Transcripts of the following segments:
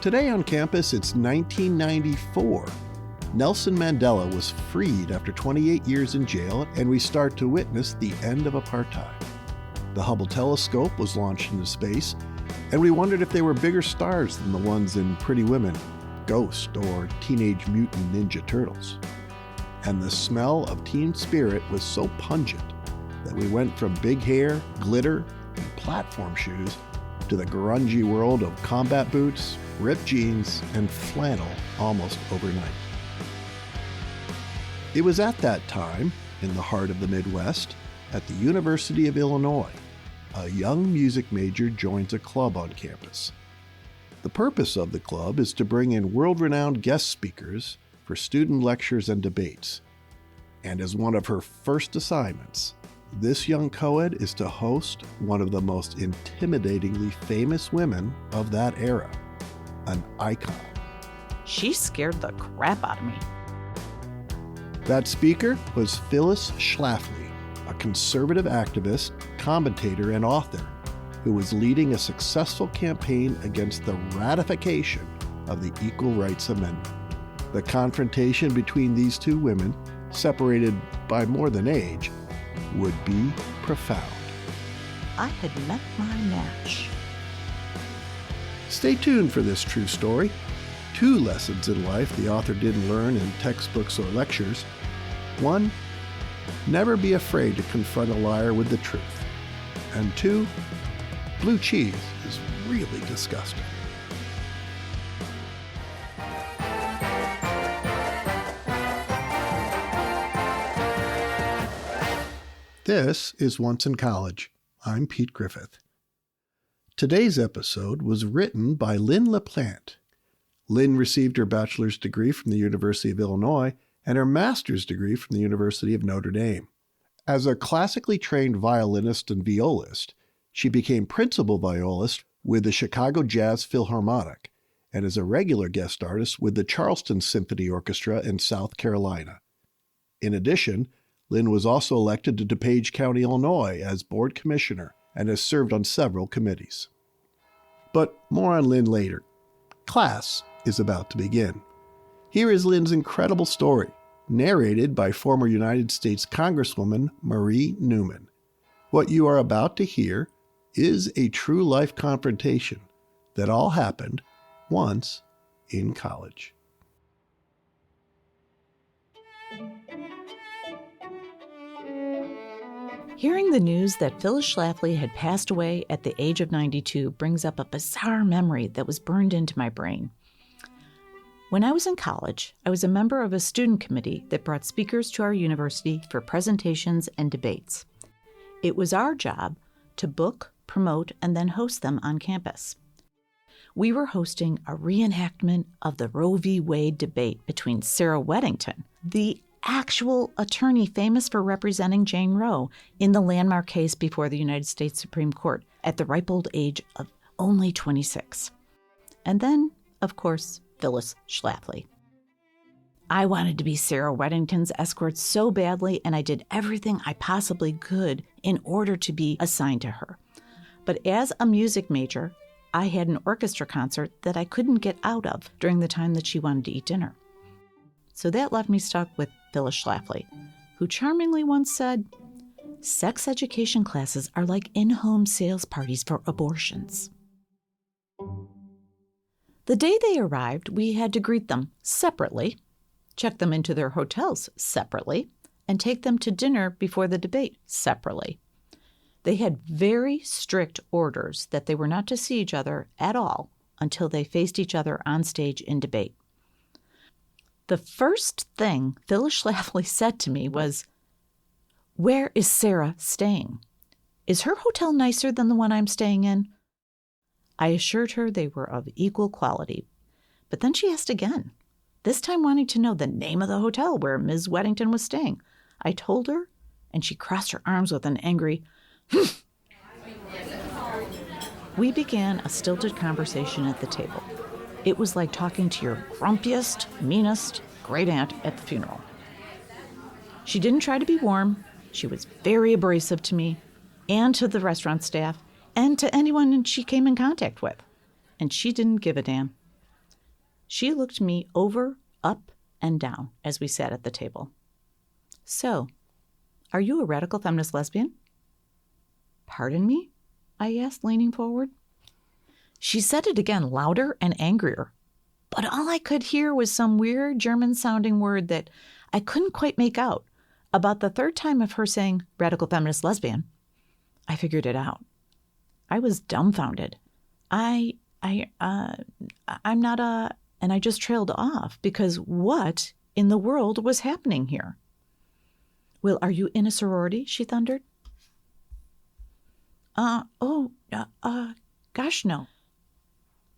Today on campus, it's 1994. Nelson Mandela was freed after 28 years in jail, and we start to witness the end of apartheid. The Hubble telescope was launched into space, and we wondered if they were bigger stars than the ones in Pretty Women, Ghost, or Teenage Mutant Ninja Turtles. And the smell of teen spirit was so pungent that we went from big hair, glitter, and platform shoes to the grungy world of combat boots, ripped jeans, and flannel almost overnight. It was at that time, in the heart of the Midwest, at the University of Illinois, a young music major joins a club on campus. The purpose of the club is to bring in world-renowned guest speakers for student lectures and debates. And as one of her first assignments, this young coed is to host one of the most intimidatingly famous women of that era, an icon. She scared the crap out of me. That speaker was Phyllis Schlafly, a conservative activist, commentator, and author who was leading a successful campaign against the ratification of the Equal Rights Amendment. The confrontation between these two women, separated by more than age, would be profound. I had met my match. Stay tuned for this true story. 2 lessons in life the author didn't learn in textbooks or lectures. 1, never be afraid to confront a liar with the truth. And 2, blue cheese is really disgusting. This is Once in College. I'm Pete Griffith. Today's episode was written by Lynn LaPlante. Lynn received her bachelor's degree from the University of Illinois and her master's degree from the University of Notre Dame. As a classically trained violinist and violist, she became principal violist with the Chicago Jazz Philharmonic and is a regular guest artist with the Charleston Symphony Orchestra in South Carolina. In addition, Lynn was also elected to DuPage County, Illinois as board commissioner and has served on several committees. But more on Lynn later. Class is about to begin. Here is Lynn's incredible story, narrated by former United States Congresswoman Marie Newman. What you are about to hear is a true life confrontation that all happened once in college. Hearing the news that Phyllis Schlafly had passed away at the age of 92 brings up a bizarre memory that was burned into my brain. When I was in college, I was a member of a student committee that brought speakers to our university for presentations and debates. It was our job to book, promote, and then host them on campus. We were hosting a reenactment of the Roe v. Wade debate between Sarah Weddington, the actual attorney famous for representing Jane Roe in the landmark case before the United States Supreme Court at the ripe old age of only 26. And then, of course, Phyllis Schlafly. I wanted to be Sarah Weddington's escort so badly, and I did everything I possibly could in order to be assigned to her. But as a music major, I had an orchestra concert that I couldn't get out of during the time that she wanted to eat dinner. So that left me stuck with Phyllis Schlafly, who charmingly once said, "Sex education classes are like in-home sales parties for abortions." The day they arrived, we had to greet them separately, check them into their hotels separately, and take them to dinner before the debate separately. They had very strict orders that they were not to see each other at all until they faced each other on stage in debate. The first thing Phyllis Schlafly said to me was, "Where is Sarah staying? Is her hotel nicer than the one I'm staying in?" I assured her they were of equal quality, but then she asked again, this time wanting to know the name of the hotel where Ms. Weddington was staying. I told her, and she crossed her arms with an angry, We began a stilted conversation at the table. It was like talking to your grumpiest, meanest great aunt at the funeral. She didn't try to be warm. She was very abrasive to me and to the restaurant staff and to anyone she came in contact with. And she didn't give a damn. She looked me over, up, and down as we sat at the table. So, are you a radical feminist lesbian? Pardon me? I asked, leaning forward. She said it again, louder and angrier. But all I could hear was some weird German-sounding word that I couldn't quite make out. About the third time of her saying, radical feminist lesbian, I figured it out. I was dumbfounded. I'm not a... And I just trailed off because what in the world was happening here? Well, are you in a sorority? She thundered. Gosh, no.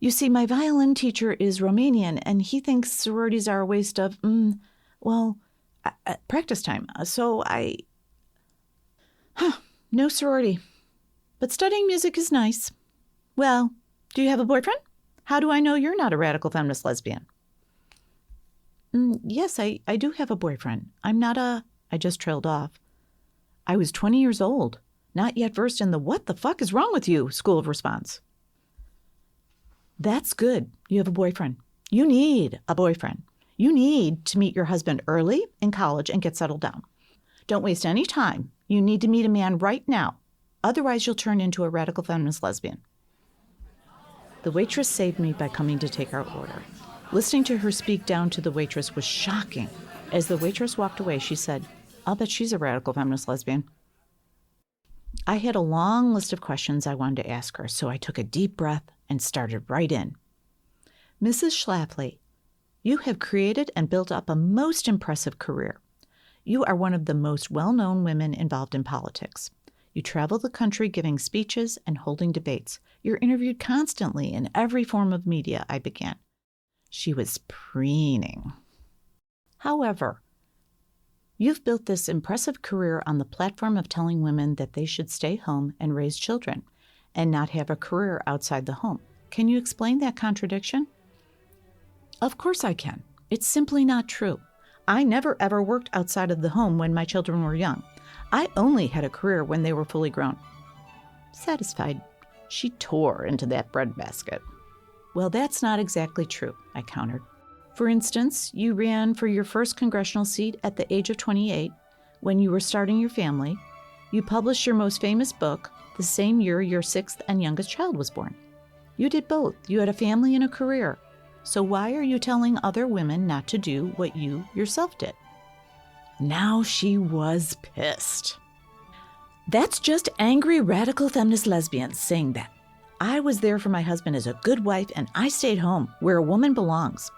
You see, my violin teacher is Romanian, and he thinks sororities are a waste of, practice time. So no sorority. But studying music is nice. Well, do you have a boyfriend? How do I know you're not a radical feminist lesbian? Yes, I do have a boyfriend. I just trailed off. I was 20 years old, not yet versed in the what the fuck is wrong with you school of response. That's good. You have a boyfriend. You need a boyfriend. You need to meet your husband early in college and get settled down. Don't waste any time. You need to meet a man right now. Otherwise, you'll turn into a radical feminist lesbian. The waitress saved me by coming to take our order. Listening to her speak down to the waitress was shocking. As the waitress walked away, she said, I'll bet she's a radical feminist lesbian. I had a long list of questions I wanted to ask her, so I took a deep breath and started right in. Mrs. Schlafly, you have created and built up a most impressive career. You are one of the most well-known women involved in politics. You travel the country giving speeches and holding debates. You're interviewed constantly in every form of media, I began. She was preening. However, you've built this impressive career on the platform of telling women that they should stay home and raise children and not have a career outside the home. Can you explain that contradiction? Of course I can. It's simply not true. I never ever worked outside of the home when my children were young. I only had a career when they were fully grown. Satisfied, she tore into that breadbasket. Well, that's not exactly true, I countered. For instance, you ran for your first congressional seat at the age of 28 when you were starting your family. You published your most famous book the same year your sixth and youngest child was born. You did both. You had a family and a career. So why are you telling other women not to do what you yourself did? Now she was pissed. That's just angry radical feminist lesbians saying that. I was there for my husband as a good wife, and I stayed home where a woman belongs.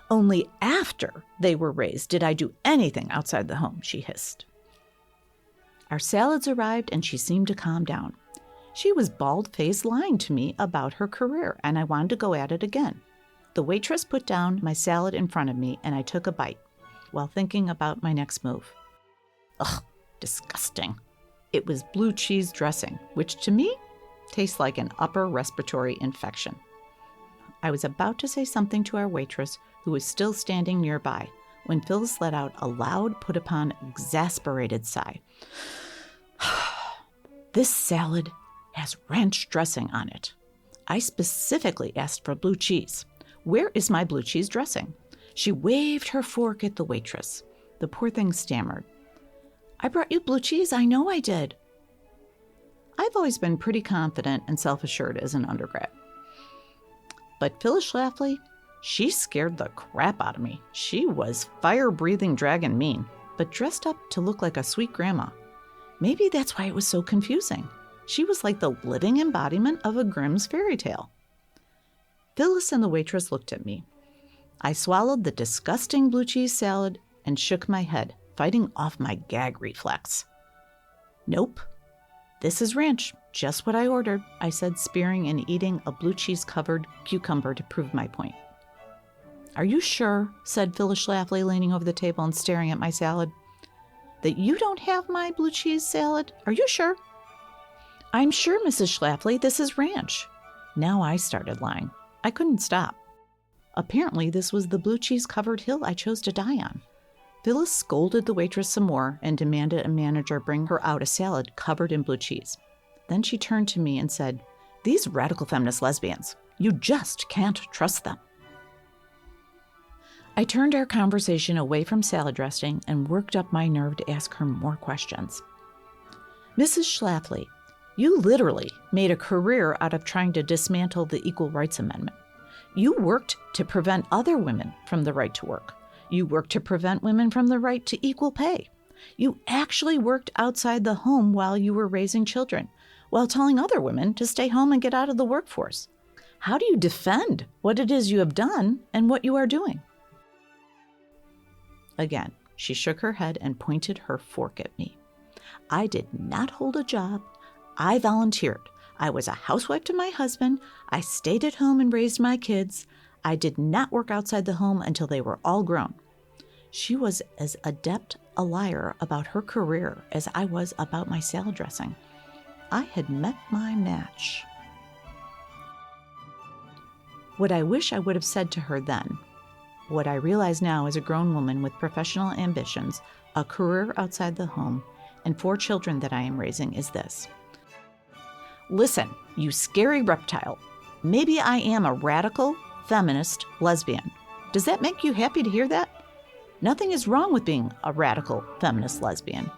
Only after they were raised did I do anything outside the home, she hissed. Our salads arrived, and she seemed to calm down. She was bald-faced lying to me about her career, and I wanted to go at it again. The waitress put down my salad in front of me, and I took a bite while thinking about my next move. Ugh, disgusting. It was blue cheese dressing, which to me tastes like an upper respiratory infection. I was about to say something to our waitress, who was still standing nearby, when Phyllis let out a loud, put-upon, exasperated sigh. This salad has ranch dressing on it. I specifically asked for blue cheese. Where is my blue cheese dressing? She waved her fork at the waitress. The poor thing stammered. I brought you blue cheese. I know I did. I've always been pretty confident and self-assured as an undergrad. But Phyllis Schlafly, she scared the crap out of me. She was fire-breathing dragon mean, but dressed up to look like a sweet grandma. Maybe that's why it was so confusing. She was like the living embodiment of a Grimm's fairy tale. Phyllis and the waitress looked at me. I swallowed the disgusting blue cheese salad and shook my head, fighting off my gag reflex. Nope. This is ranch, just what I ordered, I said, spearing and eating a blue cheese-covered cucumber to prove my point. Are you sure, said Phyllis Schlafly, leaning over the table and staring at my salad, that you don't have my blue cheese salad? Are you sure? I'm sure, Mrs. Schlafly, this is ranch. Now I started lying. I couldn't stop. Apparently, this was the blue cheese-covered hill I chose to die on. Phyllis scolded the waitress some more and demanded a manager bring her out a salad covered in blue cheese. Then she turned to me and said, "These radical feminist lesbians, you just can't trust them." I turned our conversation away from salad dressing and worked up my nerve to ask her more questions. Mrs. Schlafly, you literally made a career out of trying to dismantle the Equal Rights Amendment. You worked to prevent other women from the right to work. You worked to prevent women from the right to equal pay. You actually worked outside the home while you were raising children, while telling other women to stay home and get out of the workforce. How do you defend what it is you have done and what you are doing? Again, she shook her head and pointed her fork at me. I did not hold a job. I volunteered. I was a housewife to my husband. I stayed at home and raised my kids. I did not work outside the home until they were all grown. She was as adept a liar about her career as I was about my salad dressing. I had met my match. What I wish I would have said to her then, what I realize now as a grown woman with professional ambitions, a career outside the home, and 4 children that I am raising is this. Listen, you scary reptile. Maybe I am a radical, feminist, lesbian. Does that make you happy to hear that? Nothing is wrong with being a radical, feminist lesbian.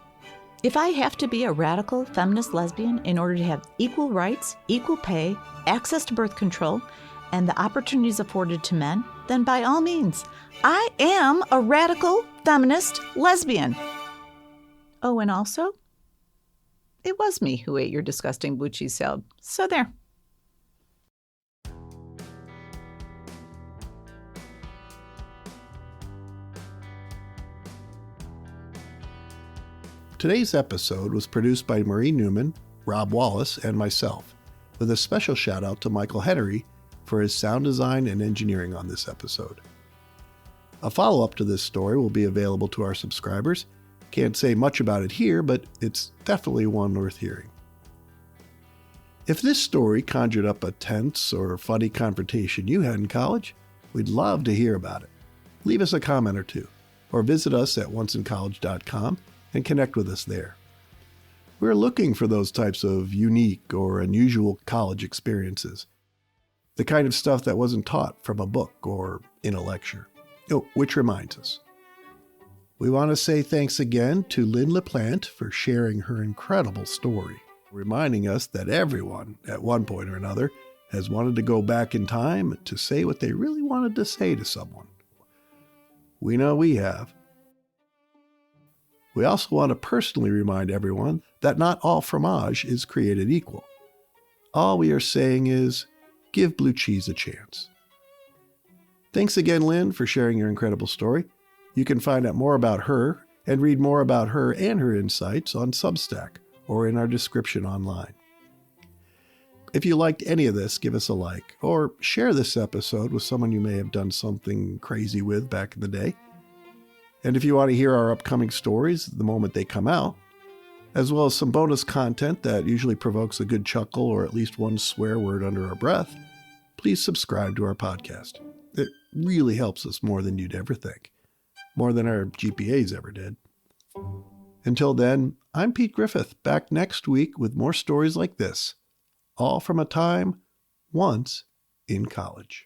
If I have to be a radical, feminist lesbian in order to have equal rights, equal pay, access to birth control, and the opportunities afforded to men, then by all means, I am a radical, feminist lesbian. Oh, and also, it was me who ate your disgusting blue cheese salad. So there. Today's episode was produced by Marie Newman, Rob Wallace, and myself, with a special shout out to Michael Henry for his sound design and engineering on this episode. A follow-up to this story will be available to our subscribers. Can't say much about it here, but it's definitely one worth hearing. If this story conjured up a tense or funny confrontation you had in college, we'd love to hear about it. Leave us a comment or two, or visit us at onceincollege.com and connect with us there. We're looking for those types of unique or unusual college experiences. The kind of stuff that wasn't taught from a book or in a lecture. Oh, which reminds us, we want to say thanks again to Lynn LaPlante for sharing her incredible story, reminding us that everyone, at one point or another, has wanted to go back in time to say what they really wanted to say to someone. We know we have. We also want to personally remind everyone that not all fromage is created equal. All we are saying is, give blue cheese a chance. Thanks again, Lynn, for sharing your incredible story. You can find out more about her and read more about her and her insights on Substack or in our description online. If you liked any of this, give us a like or share this episode with someone you may have done something crazy with back in the day. And if you want to hear our upcoming stories the moment they come out, as well as some bonus content that usually provokes a good chuckle or at least one swear word under our breath, please subscribe to our podcast. It really helps us more than you'd ever think. More than our GPAs ever did. Until then, I'm Pete Griffith, back next week with more stories like this, all from a time once in college.